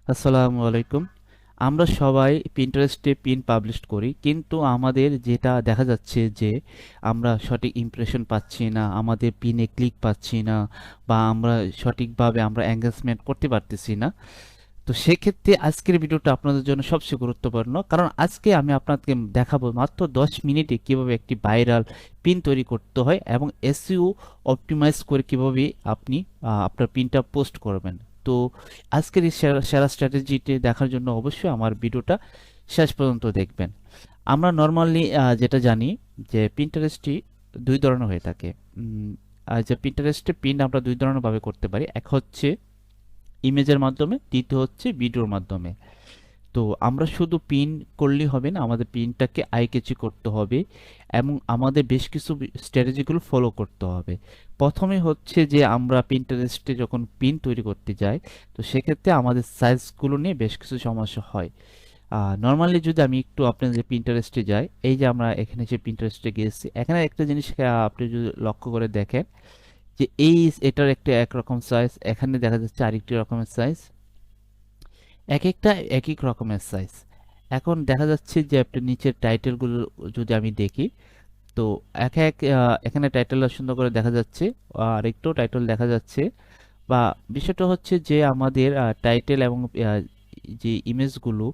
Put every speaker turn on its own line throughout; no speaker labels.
আসসালামু আলাইকুম। আমরা সবাই পিন্টারেস্টে পিন পাবলিশ করি, কিন্তু আমাদের যেটা দেখা যাচ্ছে যে আমরা সঠিক ইমপ্রেশন পাচ্ছি না, আমাদের পিনে ক্লিক পাচ্ছি না, বা আমরা সঠিকভাবে আমরা এঙ্গেজমেন্ট করতে পারতেছি না। তো সেক্ষেত্রে আজকের ভিডিওটা আপনাদের জন্য সবচেয়ে গুরুত্বপূর্ণ, কারণ আজকে আমি আপনাদেরকে দেখাবো মাত্র 10 মিনিটে কিভাবে একটি ভাইরাল পিন তৈরি করতে হয় এবং এসইও অপটিমাইজ করে কিভাবে আপনি আপনার পিনটা পোস্ট করবেন। তো আজকের এই সেরা সেরা স্ট্র্যাটেজিটি দেখার জন্য অবশ্যই আমার ভিডিওটা শেষ পর্যন্ত দেখবেন। আমরা নর্মালি যেটা জানি যে পিন্টারেস্টটি দুই ধরনের হয়ে থাকে। যে পিন্টারেস্টে পিন আমরা দুই ধরনের ভাবে করতে পারি, এক হচ্ছে ইমেজের মাধ্যমে, দ্বিতীয় হচ্ছে ভিডিওর মাধ্যমে। তো আমরা শুধু পিন করলেই হবে না, আমাদের পিনটাকে আই ক্যাচি করতে হবে এবং আমাদের বেশ কিছু স্ট্র্যাটেজিগুলো ফলো করতে হবে। প্রথমে হচ্ছে যে আমরা পিন্টারেস্টে যখন পিন তৈরি করতে যাই, তো সেক্ষেত্রে আমাদের সাইজগুলো নিয়ে বেশ কিছু সমস্যা হয়। নর্মালি যদি আমি একটু আপনাদের পিন্টারেস্টে যাই, এই যে আমরা এখানে যে পিন্টারেস্টে গিয়েছি, এখানে একটা জিনিস আপনি যদি লক্ষ্য করে দেখেন যে এটার একটা একরকম সাইজ, এখানে দেখা যাচ্ছে আরেকটি রকমের সাইজ, একেকটা একেক রকমের সাইজ। এখন দেখা যাচ্ছে যে আপনি নিচের টাইটেলগুলো যদি আমি দেখি, তো এক এক এখানে টাইটেলটা সুন্দর করে দেখা যাচ্ছে, আর একটু টাইটেল দেখা যাচ্ছে। বা বিষয়টা হচ্ছে যে আমাদের টাইটেল এবং যে ইমেজগুলো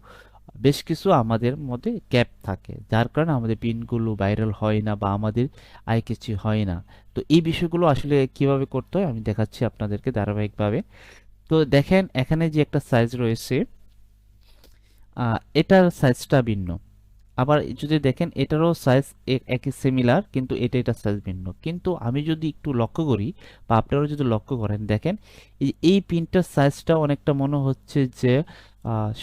বেশ কিছু আমাদের মধ্যে গ্যাপ থাকে, যার কারণে আমাদের পিনগুলো ভাইরাল হয় না বা আমাদের আই কিছু হয় না। তো এই বিষয়গুলো আসলে কিভাবে করতে হয় আমি দেখাচ্ছি আপনাদেরকে ধারাবাহিকভাবে। তো দেখেন এখানে যে একটা সাইজ রয়েছে, এটার সাইজটা ভিন্ন। আবার যদি দেখেন এটারও সাইজ একই সিমিলার, কিন্তু এটার সাইজ ভিন্ন। কিন্তু আমি যদি একটু লক্ষ্য করি বা আপনারাও যদি লক্ষ্য করেন, দেখেন এই পিনটার সাইজটা অনেকটা মনে হচ্ছে যে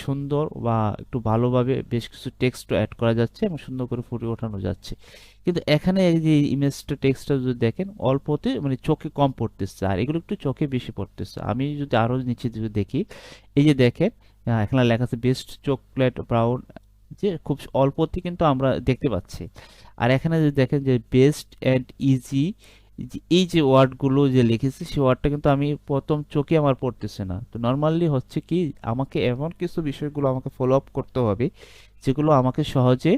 সুন্দর, বা একটু ভালোভাবে বেশ কিছু টেক্সট অ্যাড করা যাচ্ছে এবং সুন্দর করে ফুটিয়ে ওঠানো যাচ্ছে। কিন্তু এখানে এই যে ইমেজটা টেক্সটটা যদি দেখেন, অল্পতে মানে চোখে কম পড়তেছে, আর এগুলো একটু চোখে বেশি পড়তেছে। আমি যদি আরো নিচে যদি দেখি, এই যে দেখেন এখানে লেখা আছে বেস্ট চকলেট ব্রাউন, যে খুব অল্পতে কিন্তু আমরা দেখতে পাচ্ছি। আর এখানে যদি দেখেন যে বেস্ট অ্যান্ড ইজি, এই যে ওয়ার্ডগুলো যে লিখেছি, সেই ওয়ার্ডটা কিন্তু আমি প্রথম চোখে আমার পড়তেছে না। তো নর্মালি হচ্ছে কি, আমাকে এমন কিছু বিষয়গুলো আমাকে ফলো আপ করতে হবে যেগুলো আমাকে সহজে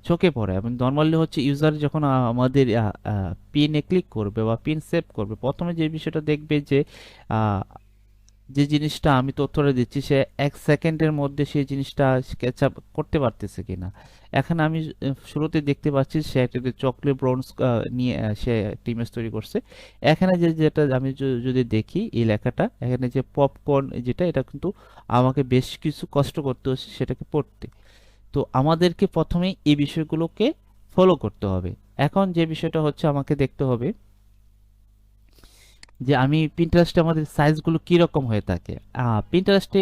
চোখে পড়ে। এবং নর্মালি হচ্ছে ইউজার যখন আমাদের পিনে ক্লিক করবে বা পিন সেভ করবে, প্রথমে যে বিষয়টা দেখবে যে আহ, যে জিনিসটা আমি তথ্যটা দিচ্ছি, সে 1 সেকেন্ডের মধ্যে সেই জিনিসটা ক্যাচ আপ করতে পারতেছে কিনা। এখানে আমি শুরুতে দেখতে পাচ্ছি সে একটা চকলেট ব্রাউন্স নিয়ে সে একটা ইমেজ তৈরি করছে। এখানে যেটা আমি যদি দেখি এই লেখাটা, এখানে যে পপকর্ন যেটা, এটা কিন্তু আমাকে বেশ কিছু কষ্ট করতে হচ্ছে সেটাকে পড়তে। তো আমাদেরকে প্রথমে এই বিষয়গুলোকে ফলো করতে হবে। এখন যে বিষয়টা হচ্ছে আমাকে দেখতে হবে যে আমি পিন্টারেস্টে আমাদের সাইজগুলো কি রকম হয়ে থাকে। পিন্টারেস্টে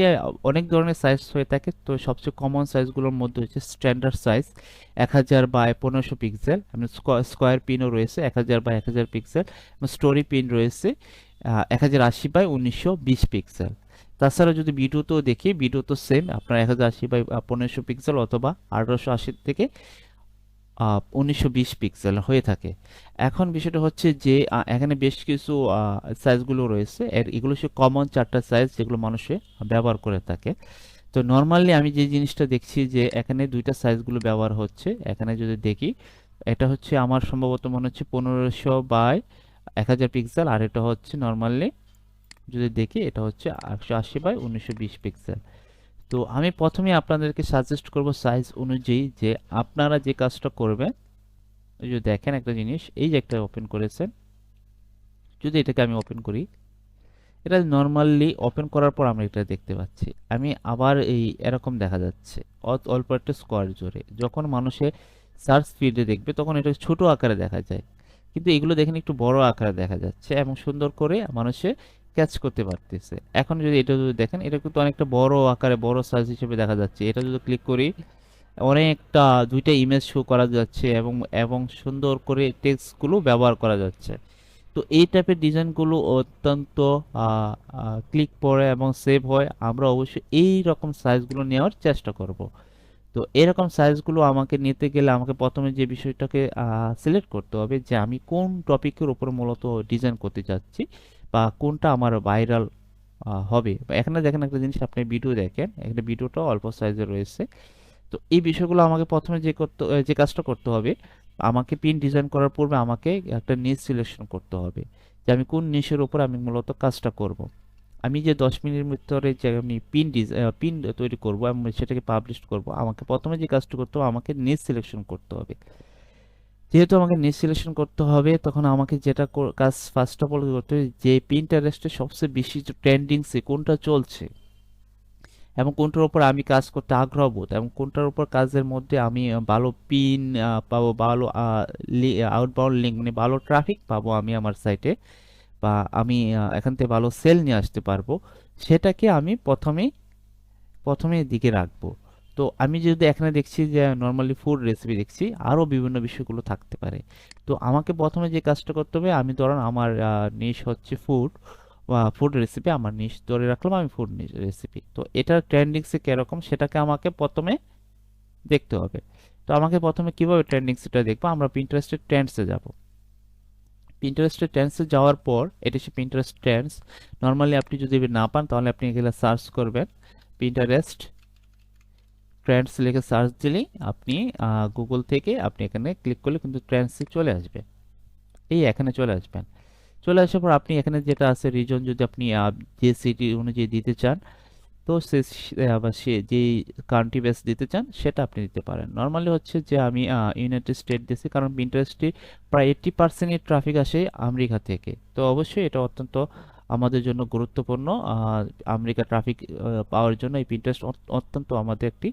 অনেক ধরনের সাইজ হয়ে থাকে, তো সবচেয়ে কমন সাইজগুলোর মধ্যে হচ্ছে স্ট্যান্ডার্ড সাইজ 1000 বাই 1500 পিক্সেল, মানে স্কোয়ার পিনও রয়েছে 1000 বাই 1000 পিক্সেল, স্টোরি পিন রয়েছে 1080 বাই 1920 পিক্সেল। তাছাড়া যদি ভিডিওতেও দেখি, ভিডিও তো সেম, আপনার 1080 বাই 1500 পিক্সেল অথবা 1880 থেকে 1920 পিক্সেল হয়ে থাকে। এখন বিষয়টা হচ্ছে যে এখানে বেশ কিছু সাইজগুলো রয়েছে, এগুলো সে কমন 4টা সাইজ যেগুলো মানুষে ব্যবহার করে থাকে। তো নর্মালি আমি যে জিনিসটা দেখছি যে এখানে দুইটা সাইজগুলো ব্যবহার হচ্ছে। এখানে যদি দেখি, এটা হচ্ছে আমার সম্ভবত মনে হচ্ছে 1500 বাই 1000 পিক্সেল, আর এটা হচ্ছে নর্মালি যদি দেখি এটা হচ্ছে 880 বাই 1920 পিক্সেল। তো আমি প্রথমে আপনাদেরকে সাজেস্ট করব সাইজ অনুযায়ী যে আপনারা যে কাজটা করবেন। এই যে দেখেন একটা জিনিস, এই যে একটা ওপেন করেছেন, যদি এটাকে আমি ওপেন করি, এটা নর্মালি ওপেন করার পর আমরা এটা দেখতে পাচ্ছি। আমি আবার এই এরকম দেখা যাচ্ছে অল্প একটা স্কোয়ার জুড়ে। যখন মানুষে সার্চ ফিল্ডে দেখবে তখন এটা ছোট আকারে দেখা যায়, কিন্তু এগুলো দেখেন একটু বড় আকারে দেখা যাচ্ছে এবং সুন্দর করে মানুষে ক্যাচ করতে পারতেছে। এখন যদি এটা যদি দেখেন, এটা কিন্তু অনেকটা বড় আকারে বড় সাইজ হিসেবে দেখা যাচ্ছে। এটা যদি ক্লিক করি, অনেকটা দুইটা ইমেজ শো করা যাচ্ছে এবং এবং সুন্দর করে টেক্সটগুলো ব্যবহার করা যাচ্ছে। তো এই টাইপের ডিজাইনগুলো অত্যন্ত ক্লিক পড়ে এবং সেভ হয়। আমরা অবশ্যই এই রকম সাইজগুলো নেওয়ার চেষ্টা করব। তো এরকম সাইজগুলো আমাকে নিতে গেলে আমাকে প্রথমে যে বিষয়টাকে সিলেক্ট করতে হবে যে আমি কোন টপিকের উপর মূলত ডিজাইন করতে চাচ্ছি, বা কোনটা আমার ভাইরাল হবে। বা এখানে দেখেন একটা জিনিস, আপনি ভিডিও দেখেন, এখানে ভিডিওটাও অল্প সাইজে রয়েছে। তো এই বিষয়গুলো আমাকে প্রথমে যে কাজটা করতে হবে, আমাকে পিন ডিজাইন করার পূর্বে আমাকে একটা নিশ সিলেকশন করতে হবে, যে আমি কোন নিশের উপর আমি মূলত কাজটা করব। আমি যে 10 মিনিটের ভিতরে যে আমি পিন তৈরি করব এবং সেটাকে পাবলিশ করব, আমাকে প্রথমে যে কাজটা করতে হবে, আমাকে নিশ সিলেকশন করতে হবে। যেহেতু আমাকে নিশ সিলেকশন করতে হবে, তখন আমাকে যেটা কাজ ফার্স্ট অফ অল করতে হবে, যে পিন্টারেস্টে সবচেয়ে বেশি ট্রেন্ডিংসে কোনটা চলছে এবং কোনটার উপর আমি কাজ করতে আগ্রহ বোধ, এবং কোনটার উপর কাজের মধ্যে আমি ভালো পিন পাবো, ভালো আউটবাউন্ড লিঙ্ক মানে ভালো ট্রাফিক পাবো আমি আমার সাইটে, বা আমি এখান থেকে ভালো সেল নিয়ে আসতে পারবো, সেটাকে আমি প্রথমে দিকে রাখবো। তো আমি যদি এখানে দেখছি যে নর্মালি ফুড রেসিপি দেখছি, আরও বিভিন্ন বিষয়গুলো থাকতে পারে। তো আমাকে প্রথমে যে কাজটা করতে হবে, আমি ধরুন আমার নিশ হচ্ছে ফুড বা ফুড রেসিপি, আমার নিশ ধরে রাখলাম আমি ফুড রেসিপি। তো এটার ট্রেন্ডিংসে কিরকম সেটাকে আমাকে প্রথমে দেখতে হবে। তো আমাকে প্রথমে কিভাবে ট্রেন্ডিংসটা দেখবো, আমরা পিন্টারেস্টের ট্রেন্ডসে যাব। পিন্টারেস্টের ট্রেন্ডসে যাওয়ার পর, এটা হচ্ছে পিন্টারেস্ট ট্রেন্ডস। নর্মালি আপনি যদি না পান, তাহলে আপনি এগুলো সার্চ করবেন, পিন্টারেস্ট ট্রেন্ডস লিখে সার্চ দিলেই আপনি গুগল থেকে আপনি এখানে ক্লিক করলে কিন্তু ট্রেন্ডসে চলে আসবে। এই এখানে চলে আসবেন। চলে আসার পর আপনি এখানে যেটা আছে রিজন, যদি আপনি যে সিটি অনুযায়ী দিতে চান, তো সে যেই কান্ট্রি বেস দিতে চান সেটা আপনি দিতে পারেন। নর্মালি হচ্ছে যে আমি ইউনাইটেড স্টেট দিচ্ছি, কারণ পিন্টারেস্টে প্রায় 80% ট্রাফিক আসে আমেরিকা থেকে। তো অবশ্যই এটা অত্যন্ত আমাদের জন্য গুরুত্বপূর্ণ। আমেরিকা ট্রাফিক পাওয়ার জন্য এই পিন্টারেস্ট অত্যন্ত আমাদের একটি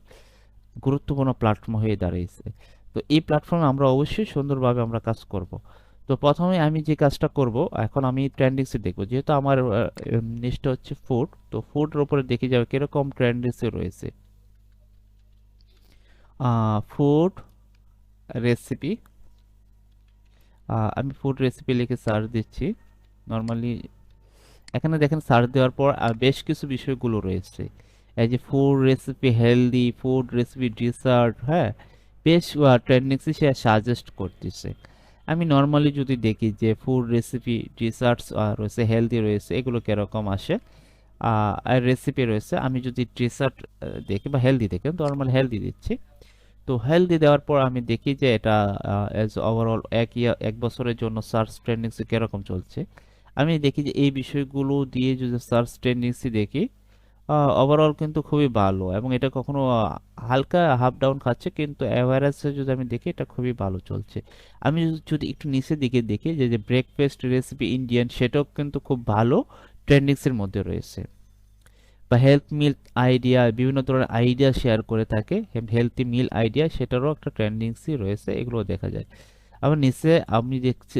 গুরুত্বপূর্ণ প্ল্যাটফর্ম হয়ে দাঁড়িয়েছে। তো এই প্ল্যাটফর্মে আমরা অবশ্যই সুন্দরভাবে আমরা কাজ করব। তো প্রথমে আমি যে কাজটা করব, এখন আমি ট্রেন্ডিংসে দেখব, যেহেতু আমার নিচটা হচ্ছে ফুড, তো ফুডের উপরে দেখে যাবে কিরকম ট্রেন্ডিংসে রয়েছে। ফুড রেসিপি, আমি ফুড রেসিপি লিখে সার্চ দিচ্ছি। নর্মালি এখানে দেখেন সার্চ দেওয়ার পর বেশ কিছু বিষয়গুলো রয়েছে, এই যে food recipe healthy, food recipe dessert, হ্যাঁ, বেশ ট্রেন্ডিংসে সে সাজেস্ট করতেছে। আমি নর্মালি যদি দেখি যে ফুড রেসিপি ডিসার্টস রয়েছে, হেলদি রয়েছে, এগুলো কিরকম আসে, আর রেসিপি রয়েছে, আমি যদি ডিসার্ট দেখি বা হেলদি দেখি, নর্মাল হেলদি দিচ্ছি। তো হেলদি দেওয়ার পর আমি দেখি যে এটা এজ ওভারঅল এক বছরের জন্য সার্চ ট্রেন্ডিংসে কিরকম চলছে। আমি দেখি যে এই বিষয়গুলো দিয়ে যদি সার্চ ট্রেন্ডিংসে দেখি, ওভারঅল কিন্তু খুবই ভালো, এবং এটা কখনো হালকা হাফ ডাউন খাচ্ছে, কিন্তু অ্যাভারেজে যদি আমি দেখি এটা খুবই ভালো চলছে। আমি যদি একটু নিচের দিকে দেখি, যে যে ব্রেকফাস্ট রেসিপি ইন্ডিয়ান, সেটাও কিন্তু খুব ভালো ট্রেন্ডিংসের মধ্যে রয়েছে। বা হেলথ মিল আইডিয়া, বিভিন্ন ধরনের আইডিয়া শেয়ার করে থাকে, হেলথি মিল আইডিয়া, সেটারও একটা ট্রেন্ডিংসই রয়েছে, এগুলো দেখা যায়। আবার নিচে আমি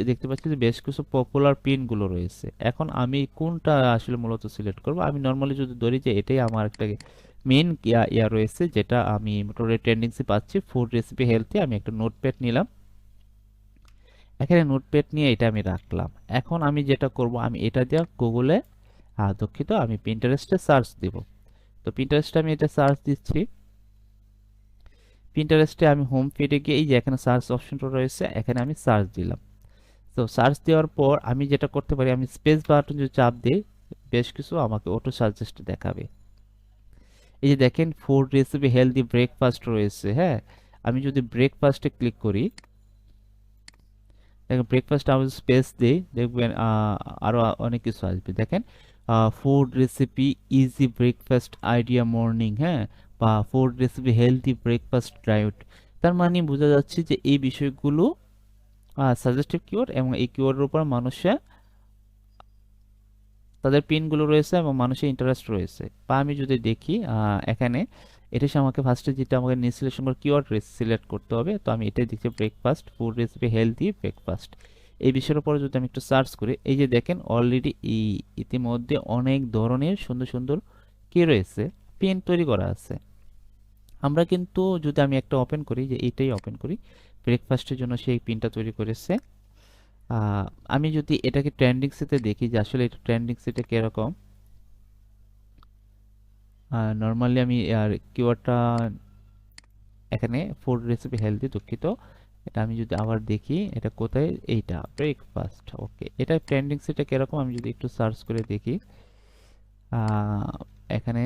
দেখতে পাচ্ছি যে বেশ কিছু পপুলার পিনগুলো রয়েছে। এখন আমি কোনটা আসলে মূলত সিলেক্ট করব, আমি নর্মালি যদি ধরি যে এটাই আমার একটা মেন ইয়া রয়েছে, যেটা আমি মোটামুটি ট্রেন্ডিংসে পাচ্ছি, ফুড রেসিপি হেলথি, আমি একটা নোটপ্যাড নিলাম, এখানে নোটপ্যাড নিয়ে এটা আমি রাখলাম। এখন আমি যেটা করব, আমি এটা দিয়ে গুগলে, দুঃখিত, আমি পিন্টারেস্টে সার্চ দিব। তো পিন্টারেস্টে আমি এটা সার্চ দিচ্ছি। পিন্টারেস্টে আমি হোম ফিডে গিয়ে এই যে এখানে সার্চ অপশনটা রয়েছে, এখানে আমি সার্চ দিলাম। তো সার্চ দেওয়ার পর আমি যেটা করতে পারি, আমি স্পেস বাটন যদি চাপ দিই, বেশ কিছু আমাকে অটো সাজেস্ট দেখাবে। এই যে দেখেন ফুড রেসিপি হেলদি ব্রেকফাস্ট রয়েছে, হ্যাঁ। আমি যদি ব্রেকফাস্টে ক্লিক করি, দেখেন ব্রেকফাস্ট আমি স্পেস দিই, দেখবেন আরো অনেক কিছু আসবে। দেখেন food recipe easy breakfast idea morning, হ্যাঁ, বা food recipe healthy breakfast diet. তার মানে বোঝা যাচ্ছে যে এই বিষয়গুলো সাজেস্টিভ কিওয়ার্ড, এবং এই কিওয়ার্ডের উপর মানুষে তাদের পিনগুলো রয়েছে এবং মানুষের ইন্টারেস্ট রয়েছে। বা আমি যদি দেখি এখানে, এটা সে আমাকে ফার্স্টে যেটা আমাকে সিলেকশন করে কিওয়ার্ড সিলেক্ট করতে হবে, তো আমি এটাই দেখছি, breakfast food recipe healthy breakfast. এই বিষয়ের উপরে যদি আমি একটু সার্চ করি, এই যে দেখেন অলরেডি এই ইতিমধ্যে অনেক ধরনের সুন্দর সুন্দর কি রয়েছে, পিন তৈরি করা আছে। আমরা কিন্তু যদি আমি একটা ওপেন করি, যে এটাই ওপেন করি, ব্রেকফাস্টের জন্য সেই পিনটা তৈরি করেছে। আহ, আমি যদি এটাকে ট্রেন্ডিংসেতে দেখি যে আসলে এটা ট্রেন্ডিংসেটা কিরকম, নর্মালি আমি আর কিওয়ার্ডটা এখানে ফুড রেসিপি হেলদি, দুঃখিত, এটা আমি যদি আবার দেখি এটা কোথায়, এইটা ব্রেকফাস্ট, ওকে, এটা ট্রেন্ডিংসেটা কিরকম আমি যদি একটু সার্চ করে দেখি। আহ, এখানে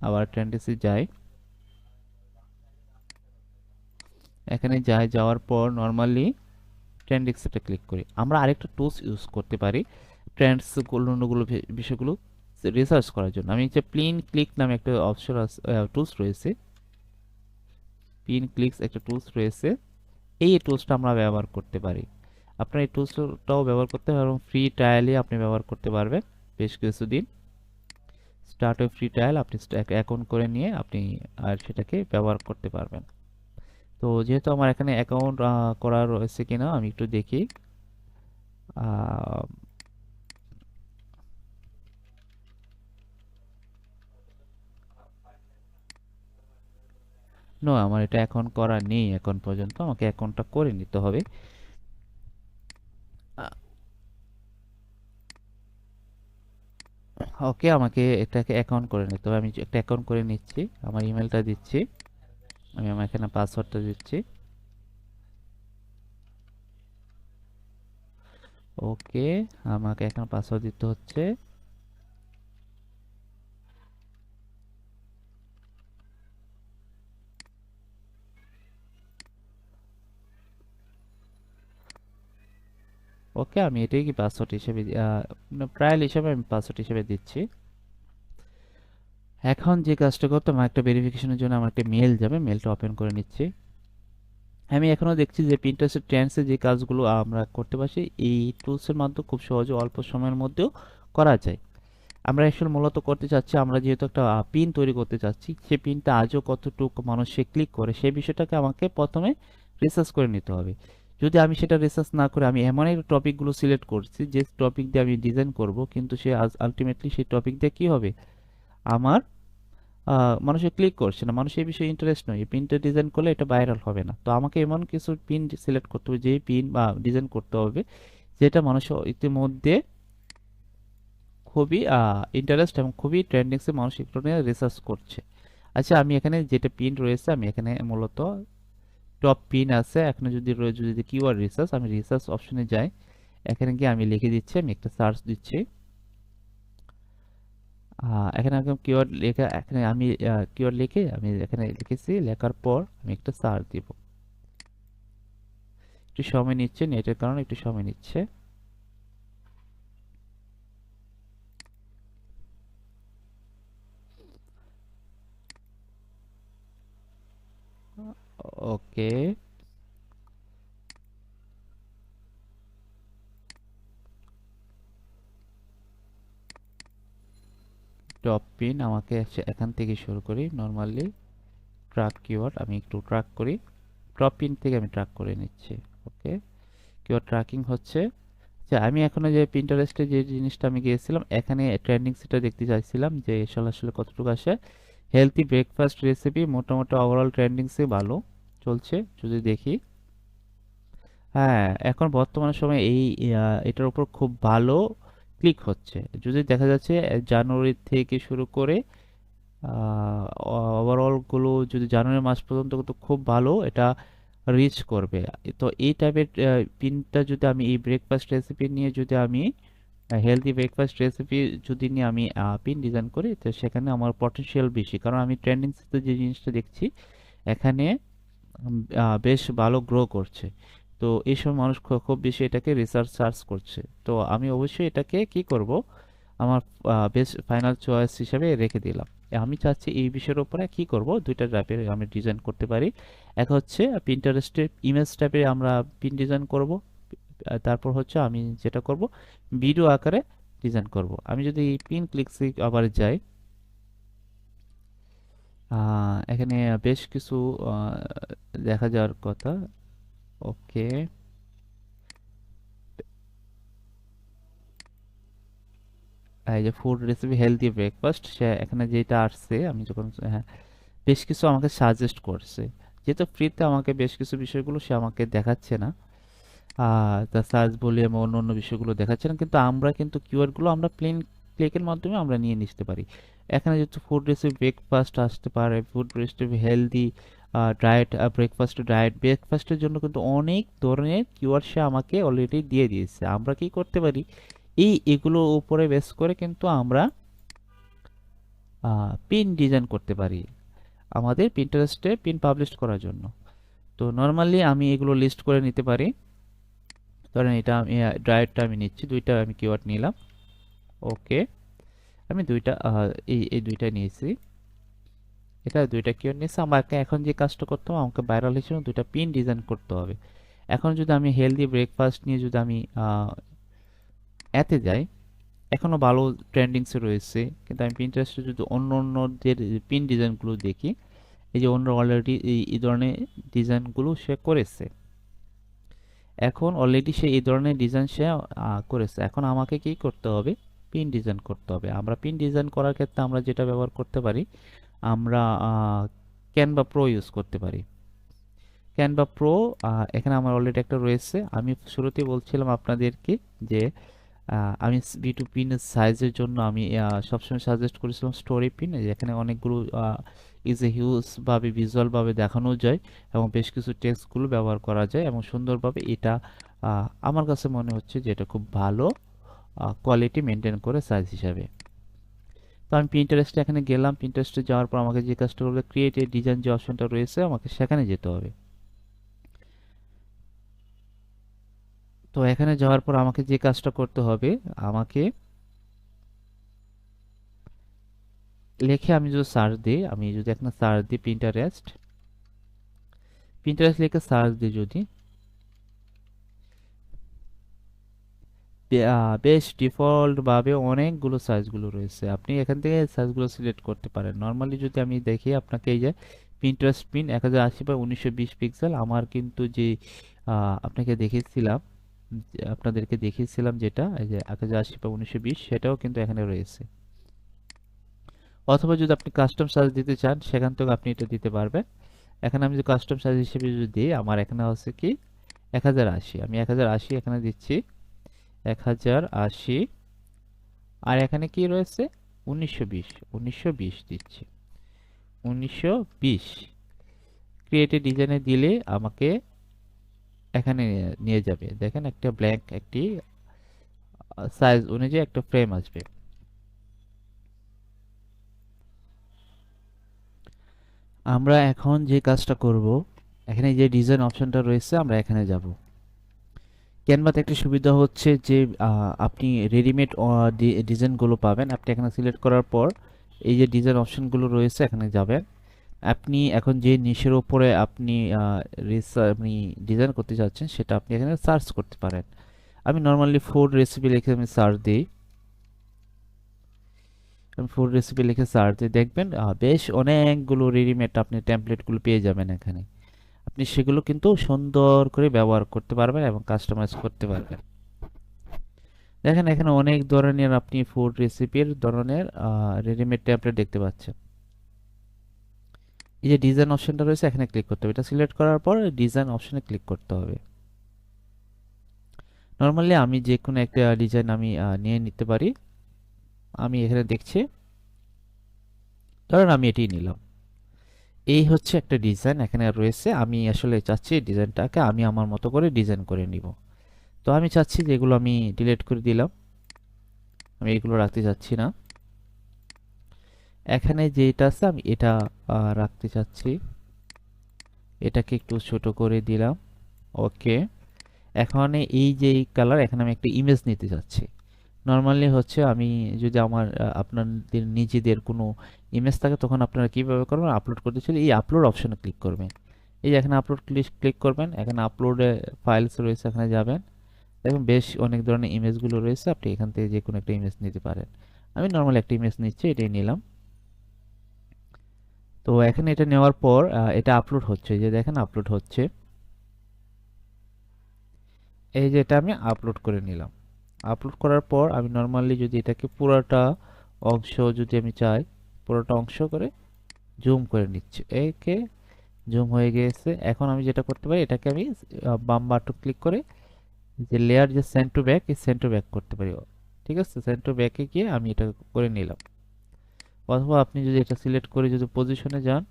আবার টেন্ডেন্সি যাই, এখানে যাওয়ার পর নর্মালি ট্রেন্ডিংসটা ক্লিক করি। আমরা আরেকটা টুলস ইউজ করতে পারি ট্রেন্ডস গুলো বিষয়গুলো রিসার্চ করার জন্য। আমি যে প্লিন ক্লিক নামে একটা অপশন টুলস রয়েছে, পিন ক্লিকস একটা টুলস রয়েছে, এই টুলসটা আমরা ব্যবহার করতে পারি। আপনার এই টুলসটাও ব্যবহার করতে পারবেন এবং ফ্রি ট্রায়ালে আপনি ব্যবহার করতে পারবেন বেশ কিছুদিন। স্টার্ট ওয়ে ফ্রি ট্রায়াল আপনি অ্যাকাউন্ট করে নিয়ে আপনি আর সেটাকে ব্যবহার করতে পারবেন। তো যেহেতু আমার এখানে অ্যাকাউন্ট করা রয়েছে কিনা আমি একটু দেখি। নো, আমার এটা অ্যাকাউন্ট করা নেই এখন পর্যন্ত, আমাকে অ্যাকাউন্টটা করে নিতে হবে। ওকে, আমাকে এটাকে অ্যাকাউন্ট করে নিতে হবে। আমি একটা অ্যাকাউন্ট করে নিচ্ছি, আমার ইমেলটা দিচ্ছি, আমি আমার এখানে পাসওয়ার্ডটা দিচ্ছি। ওকে, আমাকে এখন পাসওয়ার্ড দিতে হচ্ছে। ওকে, আমি এটাই কি পাসওয়ার্ড হিসেবে ট্রায়াল হিসেবে আমি পাসওয়ার্ড হিসেবে দিচ্ছি। এখন যে কাজটা করতে আমার একটা ভেরিফিকেশনের জন্য আমার একটা মেল যাবে, মেলটা ওপেন করে নিচ্ছি। আমি এখনো দেখছি যে পিন্টারেস্টের ট্রেন্ডসে যে কাজগুলো আমরা করতে পারছি এই টুলসের মাধ্যমে খুব সহজে অল্প সময়ের মধ্যেও করা যায়। আমরা আসলে মূলত করতে চাচ্ছি, আমরা যেহেতু একটা পিন তৈরি করতে চাচ্ছি, সেই পিনটা আজও কতটুকু মানুষ সে ক্লিক করে সেই বিষয়টাকে আমাকে প্রথমে রিসার্চ করে নিতে হবে। যদি আমি সেটা রিসার্চ না করে আমি এমন একটা টপিকগুলো সিলেক্ট করছি যে টপিক দিয়ে আমি ডিজাইন করব, কিন্তু সে আলটিমেটলি সেই টপিক দিয়ে কি হবে, আমার মানুষে ক্লিক করছে না, মানুষ এই বিষয়ে ইন্টারেস্ট নয়, এই পিনটা ডিজাইন করলে এটা ভাইরাল হবে না। তো আমাকে এমন কিছু পিন সিলেক্ট করতে হবে, যেই পিন বা ডিজাইন করতে হবে যেটা মানুষ ইতিমধ্যে খুবই ইন্টারেস্ট এবং খুবই ট্রেন্ডিংসে মানুষ একটু নিয়ে রিসার্চ করছে। আচ্ছা, আমি এখানে যেটা পিন রয়েছে আমি এখানে মূলত টপ পিন আছে, এখানে যদি কিওয়ার্ড রিসার্চ, আমি রিসার্চ অপশনে যাই, এখানে গিয়ে আমি লিখে দিচ্ছি, আমি একটা সার্চ দিচ্ছি। এখানে একদম কিওয়ার্ড লেখা, এখানে আমি কিওয়ার্ড লিখে আমি এখানে লিখেছি, লেখার পর আমি একটা সার্চ দিব। একটু সময় নিচ্ছে, নেটের কারণে একটু সময় নিচ্ছে। ওকে, টপ পিন আমাকে এখান থেকে শুরু করি। নর্মালি ট্র্যাক কিওয়ার্ড আমি একটু ট্র্যাক করি, টপ পিন থেকে আমি ট্র্যাক করে নিচ্ছি। ওকে, কিওয়ার্ড ট্র্যাকিং হচ্ছে। আচ্ছা, আমি এখনো যে পিন্টারেস্টে যে জিনিসটা আমি গিয়েছিলাম, এখানে ট্রেন্ডিং সেটা দেখতে চাইছিলাম যে আসলে আসলে কতটুকু আসে। হেলদি ব্রেকফাস্ট রেসিপি মোটামুটি ওভারঅল ট্রেন্ডিংসে ভালো চলছে যদি দেখি। হ্যাঁ, এখন বর্তমান সময়ে এটার উপর খুব ভালো ক্লিক হচ্ছে। যদি দেখা যাচ্ছে জানুয়ারি থেকে শুরু করে ওভারঅল গুলো যদি জানুয়ারি মাস পর্যন্ত কিন্তু খুব ভালো এটা রিচ করবে। তো এই টাইপের পিনটা যদি আমি এই ব্রেকফাস্ট রেসিপি নিয়ে যদি আমি হেলদি ব্রেকফাস্ট রেসিপি যদি নিয়ে আমি পিন ডিজাইন করি, তো সেখানে আমার পটেনশিয়াল বেশি, কারণ আমি ট্রেন্ডিংসতে যে জিনিসটা দেখছি এখানে বেশ ভালো গ্রো করছে। তো এই সময় মানুষ খুব বেশি এটাকে রিসার্চ সার্চ করছে। তো আমি অবশ্যই এটাকে কি করব, আমার বেস্ট ফাইনাল চয়েস হিসেবে রেখে দিলাম। আমি চাচ্ছি এই বিষয়ের উপরে কি করব, দুইটা টাইপের আমি ডিজাইন করতে পারি। এক হচ্ছে পিন্টারেস্টের ইমেজ টাইপের আমরা পিন ডিজাইন করব, তারপর হচ্ছে আমি যেটা করব ভিডিও আকারে ডিজাইন করব। আমি যদি পিন ক্লিকসে আবার যাই, এখানে বেশ কিছু আহ, দেখা যাওয়ার কথা। ওকে, এই যে ফুড রেসিপি হেলদি ব্রেকফাস্ট, সে এখানে যেটা আসছে আমি যখন হ্যাঁ, বেশ কিছু আমাকে সাজেস্ট করছে। যেহেতু ফ্রিতে আমাকে বেশ কিছু বিষয়গুলো সে আমাকে দেখাচ্ছে না, তা সার্চ ভলিউম অন্য অন্য বিষয়গুলো দেখাচ্ছে না, কিন্তু আমরা কিন্তু কিওয়ার্ডগুলো আমরা প্লেন ক্লিকের মাধ্যমে আমরা নিয়ে নিতে পারি। এখানে যেহেতু ফুড রেসিপি ব্রেকফাস্ট আসতে পারে, food recipe healthy diet, breakfast diet, ব্রেকফাস্টের জন্য কিন্তু অনেক ধরনের কিওয়ার্ড সে আমাকে অলরেডি দিয়ে দিয়েছে। আমরা কি করতে পারি, এগুলো উপরে বেস করে কিন্তু আমরা পিন ডিজাইন করতে পারি আমাদের পিন্টারেস্টে পিন পাবলিশ করার জন্য। তো নর্মালি আমি এগুলো লিস্ট করে নিতে পারি। ধরেন এটা আমি ড্রাইভটা আমি নিচ্ছি, দুইটা আমি কিওয়ার্ড নিলাম। ওকে, আমি দুইটা এই এই দুইটা নিয়েছি, এটা দুইটা কিওয়ার্ড নিয়েছি। আমাকে এখন যে কাজটা করতে হবে, আমাকে ভাইরাল হিসেবে দুইটা পিন ডিজাইন করতে হবে। এখন যদি আমি হেলদি ব্রেকফাস্ট নিয়ে যদি আমি এতে যাই, এখনো ভালো ট্রেন্ডিংসে রয়েছে, কিন্তু আমি পিন্টারেস্টে যদি অন্য অন্যদের পিন ডিজাইনগুলো দেখি, এই যে অন্য অলরেডি এই ধরনের ডিজাইনগুলো সে করেছে। এখন অলরেডি সে এই ধরনের ডিজাইন সে করেছে। এখন আমাকে কি করতে হবে? পিন ডিজাইন করতে হবে। আমরা পিন ডিজাইন করার ক্ষেত্রে আমরা যেটা ব্যবহার করতে পারি, আমরা ক্যানভা প্রো ইউজ করতে পারি। ক্যানভা প্রো এখানে আমার অলরেডি একটা রয়েছে। আমি শুরুতেই বলছিলাম আপনাদেরকে যে আমি V2 পিনের সাইজের জন্য আমি সবসময় সাজেস্ট করেছিলাম স্টোরি পিন, যেখানে অনেকগুলো ইজ এ হিউজ ভাবে ভিজুয়াল ভাবে দেখানো যায় এবং বেশ কিছু টেক্সটগুলো ব্যবহার করা যায় এবং সুন্দরভাবে এটা আমার কাছে মনে হচ্ছে যে এটা খুব ভালো কোয়ালিটি মেনটেন করে সাইজ হিসাবে। তো আমি পিন্টারেস্টে এখানে গেলাম। পিন্টারেস্টে যাওয়ার পর আমাকে যে কাজটা করবে, ক্রিয়েট এ ডিজাইন যে অপশনটা রয়েছে, আমাকে সেখানে যেতে হবে। তো এখানে যাওয়ার পর আমাকে যে কাজটা করতে হবে, আমাকে লিখে আমি যদি সার্চ দিই, আমি যদি এখানে সার্চ দিই পিন্টারেস্ট, পিন্টারেস্ট লিখে সার্চ দিই যদি, বেশ ডিফল্ট ভাবে অনেকগুলো সাইজগুলো রয়েছে। আপনি এখান থেকে সাইজগুলো সিলেক্ট করতে পারেন। নর্মালি যদি আমি দেখি আপনাকে, এই যে পিন্টারেস্ট পিন 1080 বাই 1920 পিক্সেল, আমার কিন্তু যে আপনাকে দেখিয়েছিলাম, আপনাদেরকে দেখিয়েছিলাম যেটা এই যে 1080 বাই 1920, সেটাও কিন্তু এখানে রয়েছে। অথবা যদি আপনি কাস্টম সাইজ দিতে চান, সেখান থেকে আপনি এটা দিতে পারবেন। এখানে আমি যদি কাস্টম সাইজ হিসেবে যদি দিই, আমার এখানে হচ্ছে কি 1080, আমি 1080 এখানে দিচ্ছি, 1080। আর এখানে কি রয়েছে? 1920, 1920 দিচ্ছি, 1920। ক্রিয়েট এ ডিজাইনে দিলে আমাকে এখানে নিয়ে যাবে। দেখেন একটা ব্ল্যাঙ্ক একটি সাইজ অনুযায়ী একটা ফ্রেম আসবে। আমরা এখন যে কাজটা করব, এখানে যে ডিজাইন অপশনটা রয়েছে, আমরা এখানে যাব। ক্যানভাতে একটা সুবিধা হচ্ছে যে আপনি রেডিমেড ডিজাইনগুলো পাবেন। আপনি এখানে সিলেক্ট করার পর এই যে ডিজাইন অপশনগুলো রয়েছে, এখানে যাবেন। আপনি এখন যে নিশের উপরে আপনি আপনি ডিজাইন করতে চাচ্ছেন, সেটা আপনি এখানে সার্চ করতে পারেন। আমি নর্মালি ফুড রেসিপি লিখে আমি সার্চ দিই। আমি ফুড রেসিপি লিখে সার্চ দিই, দেখবেন বেশ অনেকগুলো রেডিমেড আপনি টেমপ্লেটগুলো পেয়ে যাবেন এখানে। আপনি সেগুলো কিন্তু সুন্দর করে ব্যবহার করতে পারবেন এবং কাস্টমাইজ করতে পারবেন। দেখেন এখানে অনেক ধরনের আপনি ফুড রেসিপির ধরনের রেডিমেড টেমপ্লেট দেখতে পাচ্ছেন। এই যে ডিজাইন অপশনটা রয়েছে, এখানে ক্লিক করতে হবে। এটা সিলেক্ট করার পর ডিজাইন অপশনে ক্লিক করতে হবে। নর্মালি আমি যে কোনো একটা ডিজাইন আমি নিয়ে নিতে পারি। আমি এখানে দেখছি, ধরেন আমি এটাই নিলাম। এই হচ্ছে একটা ডিজাইন এখানে রয়েছে। আমি আসলে চাচ্ছি ডিজাইনটাকে আমি আমার মতো করে ডিজাইন করে নিব। তো আমি চাচ্ছি যে এগুলো আমি ডিলিট করে দিলাম, আমি এগুলো রাখতে চাচ্ছি না। এখানে যেটা আছে আমি এটা রাখতে চাচ্ছি, এটাকে একটু ছোট করে দিলাম। ওকে, এখন এই যে কালার, এখানে আমি একটা ইমেজ নিতে চাচ্ছি। নর্মালি হচ্ছে আমি যদি আমার আপনাদের নিজেদের কোনো ইমেজ থাকে, তখন আপনারা কিভাবে করবেন? আপলোড করতে চাইলে এই আপলোড অপশনে ক্লিক করবেন। এই যে এখানে আপলোড ক্লিক করবেন, এখানে আপলোডে ফাইলস রয়েছে, এখানে যাবেন। দেখুন বেশ অনেক ধরনের ইমেজগুলো রয়েছে, আপনি এখান থেকে যে কোনো একটা ইমেজ নিতে পারেন। আমি নর্মালি একটা ইমেজ নিচ্ছি, এটাই নিলাম। তো এখানে এটা নেওয়ার পর এটা আপলোড হচ্ছে, এই যে দেখেন আপলোড হচ্ছে। এই যে এটা আমি আপলোড করে নিলাম। আপলোড করার পর আমি নর্মালি যদি এটাকে পুরোটা অংশ যদি আমি চাই, পুরোটা অংশ করে জুম করে নিচ্ছি। একে জুম হয়ে গেছে। এখন আমি যেটা করতে পারি, এটাকে আমি বাম বাটন ক্লিক করে যে লেয়ার যে সেন্ড টু ব্যাক, এই সেন্ড টু ব্যাক করতে পারি। ঠিক আছে, সেন্ড টু ব্যাকে গিয়ে আমি এটা করে নিলাম। অথবা আপনি যদি এটা সিলেক্ট করে যদি পজিশনে যান,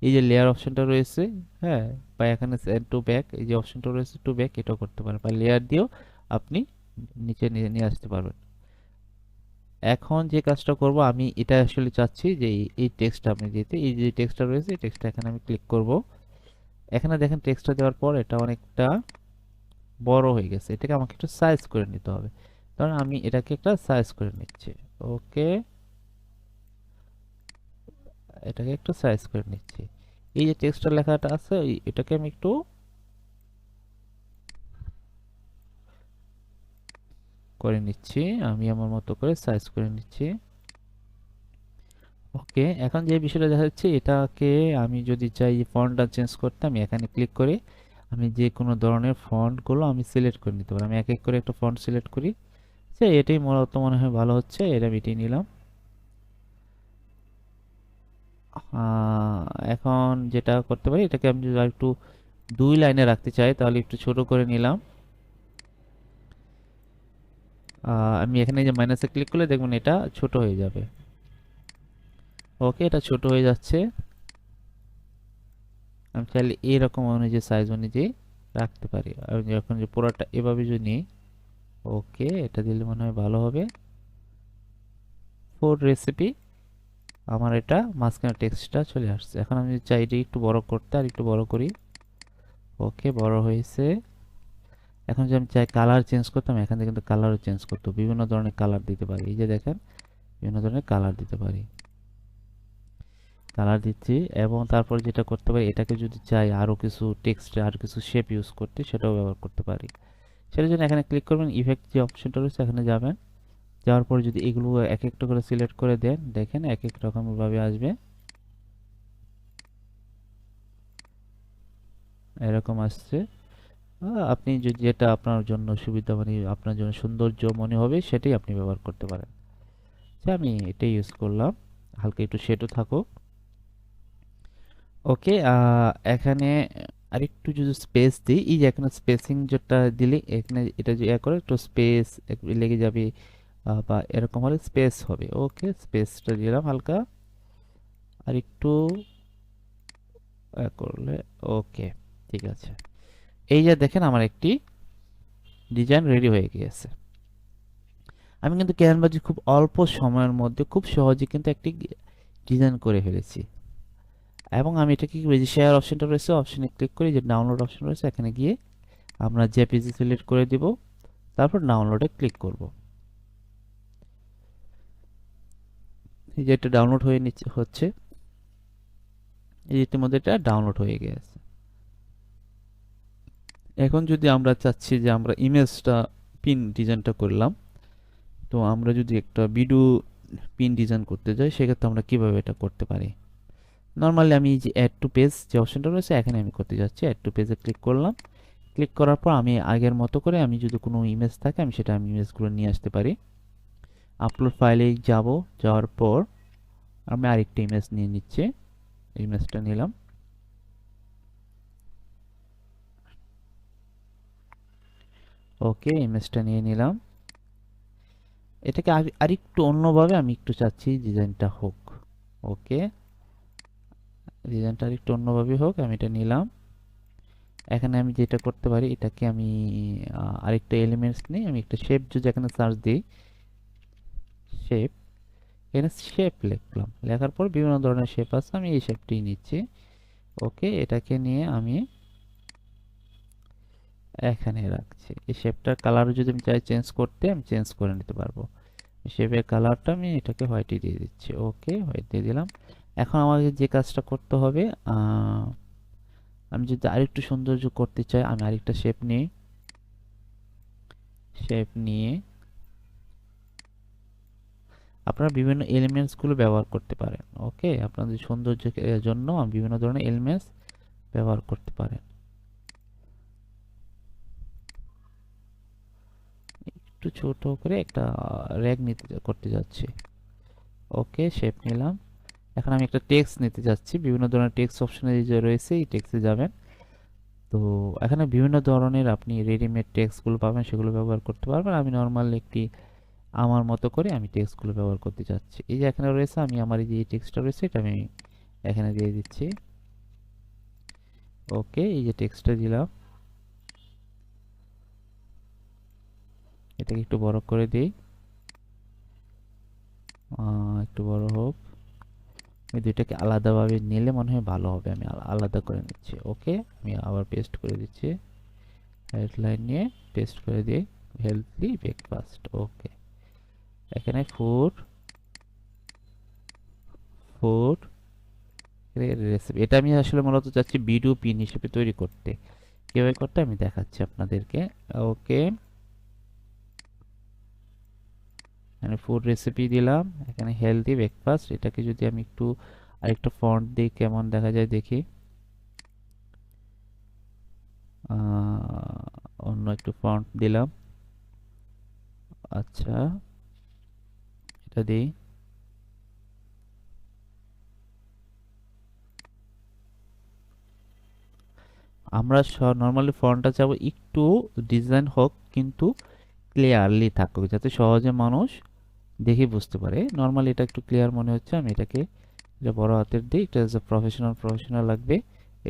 এই যে লেয়ার অপশনটা রয়েছে, হ্যাঁ, বা এখানে সেন্ড টু ব্যাক এই যে অপশনটা রয়েছে টু ব্যাক, এটাও করতে পারেন, বা লেয়ার দিয়েও আপনি নিচে নিয়ে নিয়ে আসতে পারবেন। এখন যে কাজটা করব, আমি এটা আসলে চাচ্ছি যে এই টেক্সটটা আপনি দিতে, এই যে টেক্সটটা রয়েছে এই টেক্সটটা এখানে আমি ক্লিক করব। এখানে দেখেন টেক্সটটা দেওয়ার পর এটা অনেকটা বড় হয়ে গেছে, এটাকে আমাকে একটু সাইজ করে নিতে হবে। কারণ আমি এটাকে একটা সাইজ করে নিচ্ছি। ওকে, এটাকে একটু সাইজ করে নিচ্ছি। এই যে টেক্সটটা লেখাটা আছে এটাকে আমি একটু করে নিচ্ছি, আমি আমার মতো করে সাইজ করে নিচ্ছি। ওকে, এখন যে বিষয়টা দেখা যাচ্ছে, এটাকে আমি যদি চাই ফন্টটা চেঞ্জ করতে, আমি এখানে ক্লিক করে আমি যে কোনো ধরনের ফন্টগুলো আমি সিলেক্ট করে নিতে পারি। আমি এক এক করে একটা ফন্ট সিলেক্ট করি, সে এটাই মূলত মনে হয় ভালো হচ্ছে, এটা মিটিয়ে নিলাম। এখন যেটা করতে পারি, এটাকে আমি যদি একটু 2 লাইনে রাখতে চাই তাহলে একটু ছোট করে নিলাম। আমি এখানে যে মাইনাসে ক্লিক করলে দেখবেন এটা ছোট হয়ে যাবে। ওকে, এটা ছোট হয়ে যাচ্ছে। আমি চাইলে এইরকম অনুযায়ী সাইজ অনুযায়ী রাখতে পারি। আমি যখন যে পুরোটা এভাবে যদি নিই, ওকে এটা দিলে মনে হয় ভালো হবে। ফুড রেসিপি, আমার এটা মাঝখানে টেক্সটটা চলে আসছে। এখন আমি যদি চাই এটা একটু বড় করতে, আর একটু বড় করি। ওকে, বড় হয়েছে। এখন যদি আমি চাই কালার চেঞ্জ করতাম, এখান থেকে কিন্তু কালারও চেঞ্জ করতে, বিভিন্ন ধরনের কালার দিতে পারি। এই যে দেখেন, বিভিন্ন ধরনের কালার দিতে পারি, কালার দিচ্ছি। এবং তারপর যেটা করতে পারি, এটাকে যদি চাই আরও কিছু টেক্সটে আর কিছু শেপ ইউজ করতে, সেটাও ব্যবহার করতে পারি। সেটার জন্য এখানে ক্লিক করবেন, ইফেক্ট যে অপশনটা রয়েছে এখানে যাবেন। যাওয়ার পরে যদি এগুলো এক একটা করে সিলেক্ট করে দেন, দেখেন এক এক রকম ভাবে আসবে, এরকম আসছে। আপনি যদি যেটা আপনার জন্য সুবিধা মানে আপনার জন্য সৌন্দর্য মনে হবে সেটাই আপনি ব্যবহার করতে পারেন। আচ্ছা, আমি এটাই ইউজ করলাম, হালকা একটু শেডও থাকুক। ওকে, এখানে আরেকটু যদি স্পেস দিই, এই যে এখানে স্পেসিং যেটা দিলে এখানে এটা যে করে একটু স্পেস লেগে যাবে, বা এরকম হলে স্পেস হবে। ওকে, স্পেসটা দিলাম হালকা, আর একটু করলে। ওকে, ঠিক আছে। এই যে দেখেন আমার একটি ডিজাইন রেডি হয়ে গিয়েছে। আমি কিন্তু ক্যানভাসে খুব অল্প সময়ের মধ্যে খুব সহজে কিন্তু একটি ডিজাইন করে ফেলেছি। এবং আমি এটা কি করি, যে শেয়ার অপশনটা রয়েছে, অপশনে ক্লিক করি, যে ডাউনলোড অপশন রয়েছে এখানে গিয়ে আমরা জেপিজি সিলেক্ট করে দিব, তারপর ডাউনলোডে ক্লিক করব। এই যে এটা ডাউনলোড হয়ে নিচ্ছে হচ্ছে, এই যে ইতিমধ্যে এটা ডাউনলোড হয়ে গেছে। এখন যদি আমরা চাচ্ছি যে আমরা ইমেজটা পিন ডিজাইনটা করলাম, তো আমরা যদি একটা ভিডিও পিন ডিজাইন করতে যাই, সেক্ষেত্রে আমরা কিভাবে এটা করতে পারি। নর্মালি আমি যে অ্যাড টু পেজ যে অপশনটা রয়েছে এখানে আমি করতে যাচ্ছি, অ্যাড টু পেজে ক্লিক করলাম। ক্লিক করার পর আমি আগের মতো করে আমি যদি কোনো ইমেজ থাকে আমি সেটা ইমেজগুলো নিয়ে আসতে পারি। আপলোড ফাইলে যাব, যাওয়ার পর আমি আরেকটা ইমেজ নিয়ে নিচ্ছি, ইমেজটা নিলাম। ওকে, ইমেজটা নিয়ে নিলাম। এটাকে আরেকটু অন্যভাবে আমি একটু চাচ্ছি ডিজাইনটা হোক। ওকে, ডিজাইনটা আরেকটু অন্যভাবে হোক, আমি এটা নিলাম। এখানে আমি যেটা করতে পারি, এটাকে আমি আরেকটা এলিমেন্টস নিই, আমি একটা শেপ যদি এখানে সার্চ দিই, শেপ, এখানে শেপ লিখলাম, লেখার পর বিভিন্ন ধরনের শেপ আছে, আমি এই শেপটি নিচ্ছি। ওকে, এটাকে নিয়ে আমি এখানে রাখছি। এই শেপটার কালার যদি আমি চাই চেঞ্জ করতে, আমি চেঞ্জ করে নিতে পারবো। শেপের কালারটা আমি এটাকে হোয়াইটে দিয়ে দিচ্ছি। ওকে, হোয়াইট দিয়ে দিলাম। এখন আমাকে যে কাজটা করতে হবে, আমি যদি আরেকটু সৌন্দর্য করতে চাই, আমি আরেকটা শেপ নিই, শেপ নিয়ে আপনারা বিভিন্ন এলিমেন্টস গুলো ব্যবহার করতে পারেন। ওকে, আপনাদের সৌন্দর্যের জন্য বিভিন্ন ধরনের এলিমেন্টস ব্যবহার করতে পারেন। একটু ছোট করে একটা র্যাগ নিতে করতে যাচ্ছি। ওকে, শেপ নিলাম। এখন আমি একটা টেক্সট নিতে যাচ্ছি, বিভিন্ন ধরনের টেক্সট অপশনে যে রয়েছে এই টেক্সটে যাবেন। তো এখানে বিভিন্ন ধরনের আপনি রেডিমেড টেক্সটগুলো পাবেন, সেগুলো ব্যবহার করতে পারবেন। আমি নর্মাল একটি আমার মতো করে আমি টেক্সটগুলো ব্যবহার করতে চাচ্ছি। এই যে এখানে রয়েছে, আমি আমার এই যে টেক্সটটা রয়েছে এটা আমি এখানে দিয়ে দিচ্ছি। ওকে, এই যে টেক্সটটা দিলাম, এটাকে একটু বড় করে দিই। একটু বড় হোক। আমি দুইটাকে আলাদাভাবে নিলে মনে হয় ভালো হবে, আমি আলাদা করে নিচ্ছি। ওকে, আমি আবার পেস্ট করে দিচ্ছি, হেডলাইন নিয়ে পেস্ট করে দিই, হেলদি ব্রেকফাস্ট। ওকে, এখানে ফুড ফুড রেসিপি, এটা আমি আসলে মূলত চাচ্ছি ভিডিও পিন হিসেবে তৈরি করতে। কিভাবে করতে আমি দেখাচ্ছি আপনাদেরকে। ওকে, এখানে ফুড রেসিপি দিলাম, এখানে হেলদি ব্রেকফাস্ট। এটাকে যদি আমি একটু আরেকটা ফন্ট দিই কেমন দেখা যায় দেখি। অন্য একটু ফন্ট দিলাম। আচ্ছা, এটা দিই। আমরা নর্মালি ফন্টটা চাবো একটু ডিজাইন হোক, কিন্তু ক্লিয়ারলি থাকুক, যাতে সহজে মানুষ দেখে বুঝতে পারে। নর্মালি এটা একটু ক্লিয়ার মনে হচ্ছে, আমি এটাকে এটা বড় হাতের দিই, এটা প্রফেশনাল প্রফেশনাল লাগবে,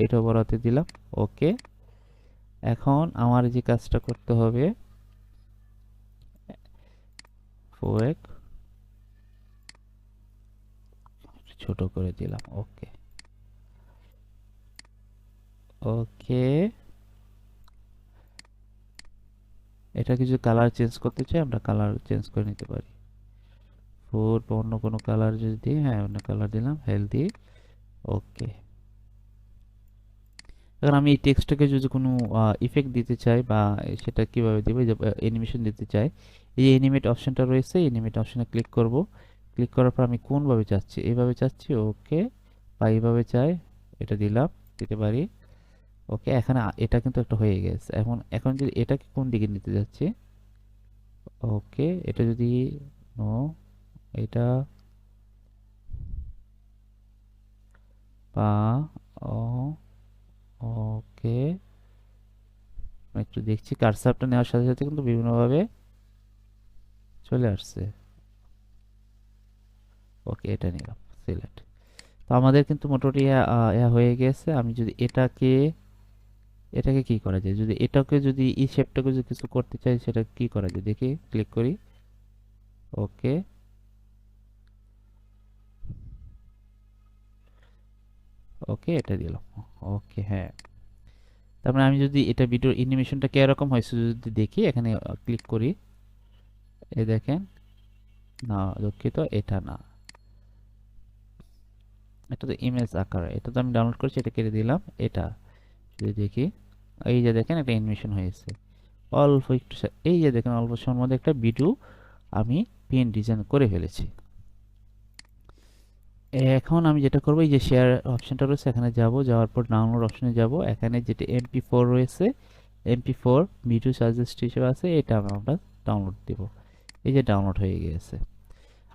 এইটাও বড় হাতে দিলাম। ওকে, এখন আমার যে কাজটা করতে হবে, ফোয়েক ছোট করে দিলাম। ওকে, ওকে, এটা কিছু কালার চেঞ্জ করতে চাই, আমরা কালার চেঞ্জ করে নিতে পারি। ফুড বা অন্য কোনো কালার যদি দিই, হ্যাঁ অন্য কালার দিলাম, হেলদি। ওকে, এখন আমি এই টেক্সটটাকে যদি কোনো ইফেক্ট দিতে চাই বা সেটা কিভাবে দিব, যে অ্যানিমেশন দিতে চাই, এই যে অ্যানিমেট অপশনটা রয়েছে, অ্যানিমেট অপশনে ক্লিক করব। ক্লিক করার পর আমি কোনভাবে চাচ্ছি, এইভাবে চাচ্ছি, ওকে, বা এইভাবে চাই, এটা দিলাম, দিতে পারি। ওকে, এখানে এটা কিন্তু একটা হয়ে গেছে। এখন এখন যদি এটাকে কোন দিকে নিতে যাচ্ছি, ওকে, এটা যদি নো, এটা বা ও, ওকে, আমি একটু দেখছি, কার্সারটা নেওয়ার সাথে সাথে কিন্তু বিভিন্নভাবে চলে আসছে। ওকে, এটা নিলাম, সিলেক্ট। তো আমাদের কিন্তু মোটামুটি হয়ে গেছে। আমি যদি এটাকে এটাকে কি করা যায়, যদি এটাকে যদি এই শেপটাকে যদি কিছু করতে চাই, সেটা কি করা যায় দেখি, ক্লিক করি। ওকে, ওকে, এটা দিলাম। ওকে, হ্যাঁ। তারপরে আমি যদি এটা ভিডিওর অ্যানিমেশনটা কিরকম হয়েছে যদি দেখি, এখানে ক্লিক করি, এই দেখেন, না দুঃখিত, এটা না, এটা তো ইমেজ আকার, এটা তো আমি ডাউনলোড করেছি, এটা কেটে দিলাম। এটা যদি দেখি, এই যে দেখেন একটা অ্যানিমেশন হয়েছে অল্প একটু এই যে দেখেন অল্প সময়ের মধ্যে একটা ভিডিও আমি পেন ডিজাইন করে ফেলেছি। এখন আমি যেটা করবো, এই যে শেয়ার অপশনটা রয়েছে, এখানে যাব, যাওয়ার পর ডাউনলোড অপশনে যাব, এখানে যেটা MP4 রয়েছে, MP4 ভিডিও সাজেস্ট হিসেবে আছে, এটা আমরা ডাউনলোড দেব। এই যে ডাউনলোড হয়ে গিয়েছে।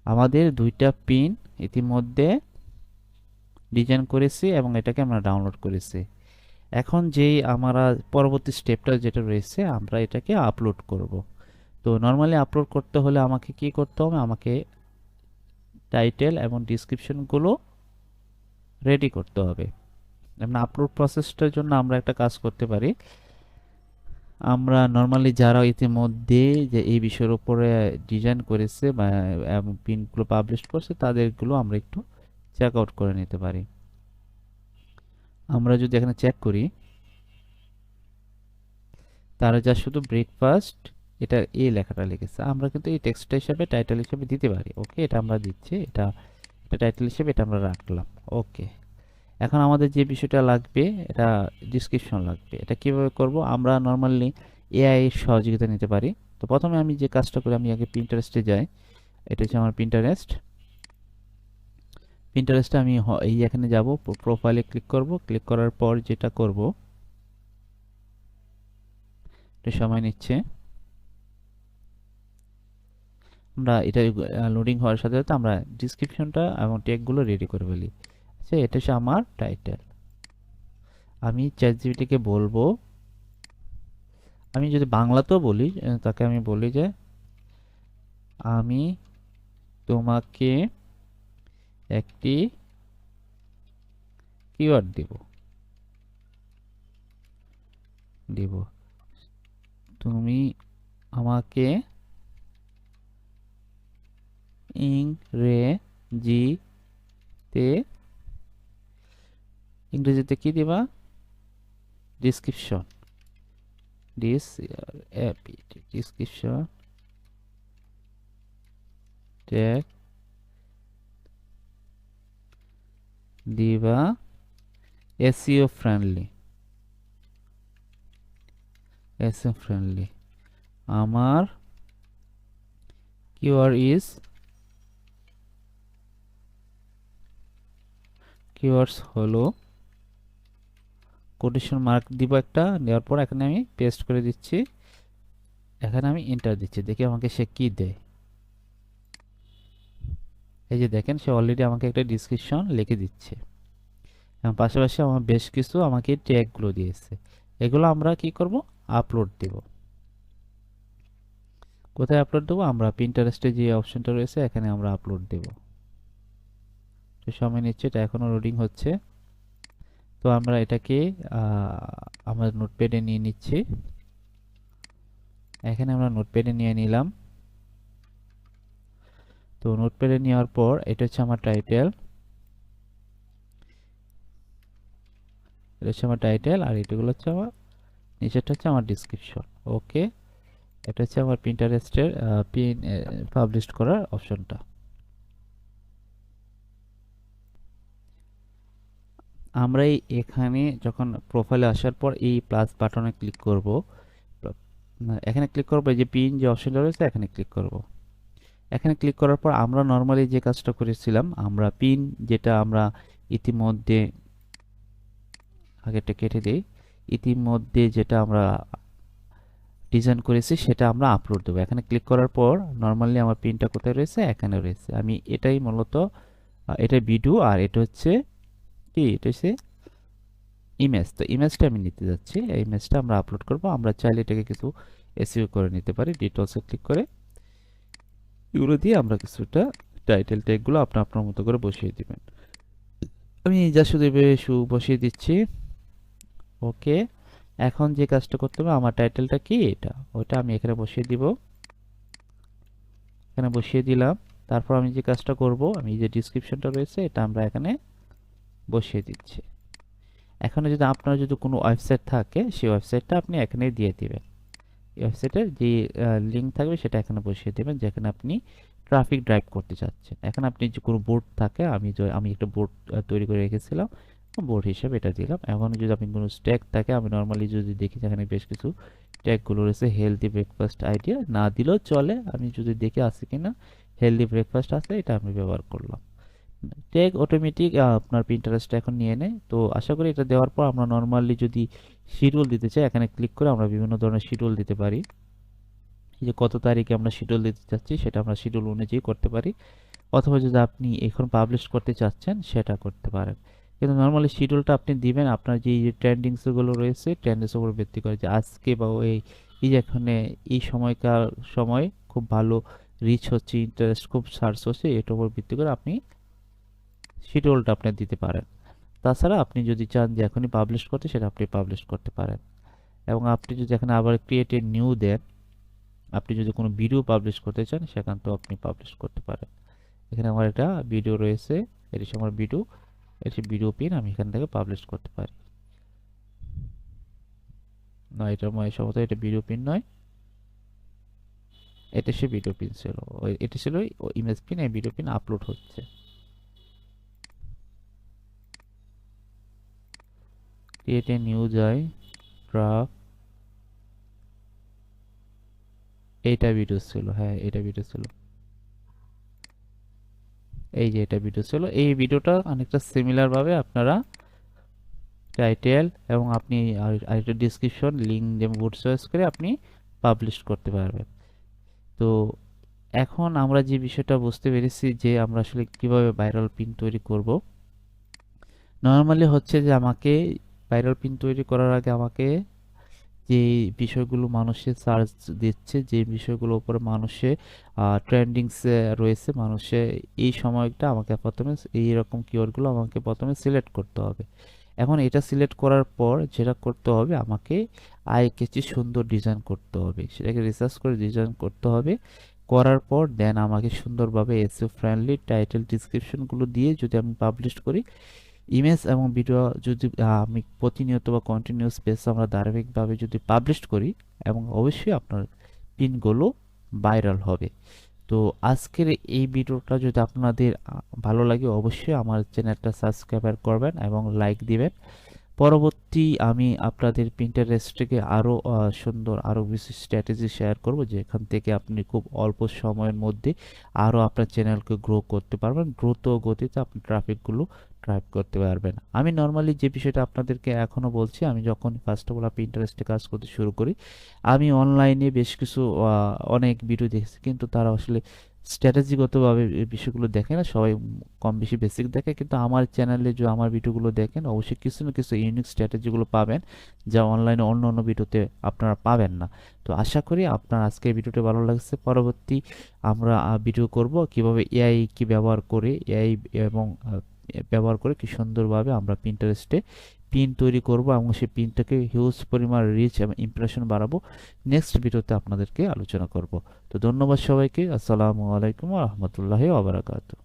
আমাদের দুইটা পিন ইতিমধ্যে ডিজাইন করেছি এবং এটাকে আমরা ডাউনলোড করেছি। এখন যেই আমরা পরবর্তী স্টেপটা যেটা রয়েছে, আমরা এটাকে আপলোড করব। তো নর্মালি আপলোড করতে হলে আমাকে কি করতে হবে, আমাকে টাইটেল এবং ডিসক্রিপশনগুলো রেডি করতে হবে। যেমন আপলোড প্রসেসটার জন্য আমরা একটা কাজ করতে পারি, আমরা নর্মালি যারা ইতিমধ্যে যে এই বিষয়ের উপরে ডিজাইন করেছে বা পিনগুলো পাবলিশ করছে, তাদেরগুলো আমরা একটু চেক আউট করে নিতে পারি। আমরা যদি এখানে চেক করি, তারা যা শুধু ব্রেকফাস্ট এটা এই লেখাটা লিখেছে, আমরা কিন্তু এই টেক্সট হিসাবে টাইটেল হিসাবে দিতে পারি। ওকে, এটা আমরা দিচ্ছি, এটা এটা টাইটেল হিসেবে এটা আমরা রাখলাম। ওকে, এখন আমাদের যে বিষয়টা লাগবে, এটা ডিসক্রিপশন লাগবে। এটা কিভাবে করব, আমরা নর্মালি এআই এর সহযোগিতা নিতে পারি। তো প্রথমে আমি যে কাজটা করি, আমি আগে পিন্টারেস্টে যাই, এটা হচ্ছে আমার পিন্টারেস্ট। পিন্টারেস্টে আমি এই এখানে যাব, প্রোফাইলে ক্লিক করব, ক্লিক করার পর যেটা করব, একটু সময় নিচ্ছে, আমরা এটা লোডিং হওয়ার সাথে সাথে আমরা ডিসক্রিপশনটা এবং ট্যাগগুলো রেডি করে ফেলি। আচ্ছা, এটা হচ্ছে আমার টাইটেল। আমি চ্যাটজিপিটিকে বলবো, আমি যদি বাংলাতেও বলি, তাকে আমি বলি যে আমি তোমাকে একটি কিওয়ার্ড দিব, দিব তুমি আমাকে ইংরেজিতে ইংরেজিতে কি দিবা? ডিসক্রিপশন, ডিসক্রিপশন ট্যাগ দিবা এসইও ফ্রেন্ডলি, আমার কিওয়ার্ডস হলো, কোটেশন মার্ক দিব একটা, দেওয়ার পর এখানে আমি পেস্ট করে দিচ্ছি, এখানে আমি এন্টার দিচ্ছি, দেখি আমাকে সে কি দেয়। এই যে দেখেন সে অলরেডি আমাকে একটা ডিসক্রিপশন লিখে দিচ্ছে এবং পাশাপাশি আমার বেশ কিছু আমাকে ট্যাগগুলো দিয়েছে। এগুলো আমরা কি করব? আপলোড দেব। কোথায় আপলোড দেবো? আমরা পিন্টারেস্টে যে অপশনটা রয়েছে এখানে আমরা আপলোড দেব। তো সময় নিচ্ছে, এটা এখনো লোডিং হচ্ছে। তো আমরা এটাকে আমার নোটপ্যাডে নিয়ে নিচ্ছি, এখানে আমরা নোটপ্যাডে নিয়ে নিলাম। তো নোটপ্যাডে নেওয়ার পর এটা হচ্ছে আমার টাইটেল, আর এটাগুলো হচ্ছে আমার, নিচেরটা হচ্ছে আমার ডিসক্রিপশন। ওকে, এটা হচ্ছে আমার পিন্টারেস্টের পিন পাবলিশ করার অপশনটা। আমরা এখানে যখন প্রোফাইলে আসার পর এই প্লাস বাটনে ক্লিক করব, এখানে ক্লিক করব, এই যে পিন যে অপশনটা রয়েছে এখানে ক্লিক করব। এখানে ক্লিক করার পর আমরা নর্মালি যে কাজটা করেছিলাম, আমরা পিন যেটা আমরা ইতিমধ্যে, আগেরটা কেটে দিই, ইতিমধ্যে যেটা আমরা ডিজাইন করেছি সেটা আমরা আপলোড দেবো। এখানে ক্লিক করার পর নর্মালি আমার পিনটা কোথায় রয়েছে? এখানে রয়েছে। আমি এটাই মূলত, এটা ভিডিও আর এটা হচ্ছে কি, এটা হচ্ছে ইমেজ। তো ইমেজটা আমি নিতে যাচ্ছি, এই ইমেজটা আমরা আপলোড করব। আমরা চাইলে এটাকে কিছু এসইও করে নিতে পারি, ডিটেলসে ক্লিক করে এগুলো দিয়ে আমরা কিছুটা টাইটেল ট্যাগগুলো আপনার মতো করে বসিয়ে দিবেন। আমি যা শুধু বসিয়ে দিচ্ছি। ওকে, এখন যে কাজটা করতে হবে, আমার টাইটেলটা কি, এটা ওইটা আমি এখানে বসিয়ে দিব, এখানে বসিয়ে দিলাম। তারপর আমি যে কাজটা করব, আমি যে ডিসক্রিপশনটা রয়েছে এটা আমরা এখানে বসিয়ে দিচ্ছি। এখন যদি আপনার যদি কোনো ওয়েবসাইট থাকে সেই ওয়েবসাইটটা আপনি এখানে দিয়ে দিবেন, এই ওয়েবসাইটের যে লিঙ্ক থাকবে সেটা এখানে বসিয়ে দেবেন যেখানে আপনি ট্রাফিক ড্রাইভ করতে চাচ্ছেন। এখন আপনি যে কোনো বোর্ড থাকে, আমি একটা বোর্ড তৈরি করে রেখেছিলাম, বোর্ড হিসেবে এটা দিলাম। এখন যদি আপনি কোনো স্ট্যাগ থাকে, আমি নর্মালি যদি দেখি যেখানে বেশ কিছু ট্যাগগুলো রয়েছে, হেলদি ব্রেকফাস্ট আইডিয়া না দিলেও চলে, আমি যদি দেখে আছে কিনা হেলদি ব্রেকফাস্ট আছে, এটা আমি ব্যবহার করলাম। ট্যাগ অটোমেটিক আপনার পিন্টারেস্ট এখন নিয়ে নেয়। তো আশা করি এটা দেওয়ার পর আমরা নর্মালি যদি শিডিউল দিতে চাই, এখানে ক্লিক করে আমরা বিভিন্ন ধরনের শিডিউল দিতে পারি। এই যে কত তারিখে আমরা শিডিউল দিতে চাচ্ছি সেটা আমরা শিডিউল অনুযায়ী করতে পারি, অথবা যদি আপনি এখন পাবলিশ করতে চাচ্ছেন সেটা করতে পারেন। কিন্তু নর্মালি শিডিউলটা আপনি দিবেন আপনার যে ট্রেন্ডিংসগুলো রয়েছে, ট্রেন্ডিংসের উপর ভিত্তি করে, যে আজকে বা এই যে এখানে এই সময়কার সময় খুব ভালো রিচ হচ্ছে, ইন্টারেস্ট খুব সার্চ হচ্ছে, এটার উপর ভিত্তি করে আপনি শিডিউলটা আপনি দিতে পারেন। তাছাড়া আপনি যদি চান যে এখনই পাবলিশ করতে, সেটা আপনি পাবলিশ করতে পারেন। এবং আপনি যদি এখানে আবার ক্রিয়েট এ নিউ দেন, আপনি যদি কোনো ভিডিও পাবলিশ করতে চান সেখান তো আপনি পাবলিশ করতে পারেন। এখানে আমার একটা ভিডিও রয়েছে, এটি আমার ভিডিও, এটি ভিডিও পিন, আমি এখান থেকে পাবলিশ করতে পারি। না, এটা সম্ভবত এটা ভিডিও পিন নয়, এটা সে ভিডিও পিন ছিল, এটি ছিল ইমেজ পিন, এই ভিডিও পিন আপলোড হচ্ছে। ক্রিয়েট এ নিউ যায়, ড্রাফট, এইটা ভিডিও ছিল, হ্যাঁ এটা ভিডিও ছিল, এই যে এটা ভিডিও ছিল। এই ভিডিওটা অনেকটা সিমিলার ভাবে আপনারা টাইটেল এবং আপনি আরেকটা ডিসক্রিপশন লিঙ্ক যেমন বুট চয়েস করে আপনি পাবলিশ করতে পারবেন। তো এখন আমরা যে বিষয়টা বুঝতে পেরেছি যে আমরা আসলে কিভাবে ভাইরাল পিন তৈরি করব। নর্মালি হচ্ছে যে আমাকে ভাইরাল পিন তৈরি করার আগে আমাকে যে বিষয়গুলো মানুষের সার্চ দিচ্ছে, যে বিষয়গুলোর উপরে মানুষে ট্রেন্ডিংসে রয়েছে, মানুষে এই সময়টা আমাকে প্রথমে এইরকম কিওয়ার্ডগুলো আমাকে প্রথমে সিলেক্ট করতে হবে। এখন এটা সিলেক্ট করার পর যেটা করতে হবে, আমাকে আই ক্যাচি সুন্দর ডিজাইন করতে হবে, সেটাকে রিসার্চ করে ডিজাইন করতে হবে। করার পর দেন আমাকে সুন্দরভাবে এসইও ফ্রেন্ডলি টাইটেল ডিসক্রিপশনগুলো দিয়ে যদি আমি পাবলিশ করি, ইমেজ এবং ভিডিও যদি আমি প্রতিনিয়ত বা কন্টিনিউয়াস বেসে আমরা ধারাবাহিকভাবে যদি পাবলিশ করি, এবং অবশ্যই আপনার পিনগুলো ভাইরাল হবে। তো আজকের এই ভিডিওটা যদি আপনাদের ভালো লাগে, অবশ্যই আমার চ্যানেলটা সাবস্ক্রাইব করবেন এবং লাইক দিবেন। পরবর্তী আমি আপনাদের পিন্টারেস্ট থেকে আরও সুন্দর আরও বেশি স্ট্র্যাটেজি শেয়ার করব, যেখান থেকে আপনি খুব অল্প সময়ের মধ্যে আরও আপনার চ্যানেলকে গ্রো করতে পারবেন, দ্রুত গতিতে আপনি ট্রাফিকগুলো ড্রাইভ করতে পারবেন। আমি নর্মালি যে বিষয়টা আপনাদেরকে এখনও বলছি, আমি যখন ফার্স্ট অফ অল পিন্টারেস্টে কাজ করতে শুরু করি, আমি অনলাইনে বেশ কিছু অনেক ভিডিও দেখেছি, কিন্তু তারা আসলে স্ট্র্যাটেজিগতভাবে এই বিষয়গুলো দেখে না, সবাই কম বেশি বেসিক দেখে। কিন্তু আমার চ্যানেলে যে আমার ভিডিওগুলো দেখেন, অবশ্যই কিছু না কিছু ইউনিক স্ট্র্যাটেজিগুলো পাবেন, যা অনলাইনে অন্য অন্য ভিডিওতে আপনারা পাবেন না। তো আশা করি আপনার আজকের ভিডিওটি ভালো লাগছে। পরবর্তী আমরা ভিডিও করব কিভাবে এআই কি ব্যবহার করে, এআই এবং ব্যবহার করে কি সুন্দরভাবে আমরা পিন্টারেস্টে পিন তৈরি করব এবং সেই পিনটাকে হিউজ পরিমাণ রিচ এবং ইমপ্রেশন বাড়াবো। নেক্সট ভিডিওতে আপনাদেরকে আলোচনা করব। তো ধন্যবাদ সবাইকে। আসসালামু আলাইকুম ওয়া রাহমাতুল্লাহি ওয়া বারাকাতুহু।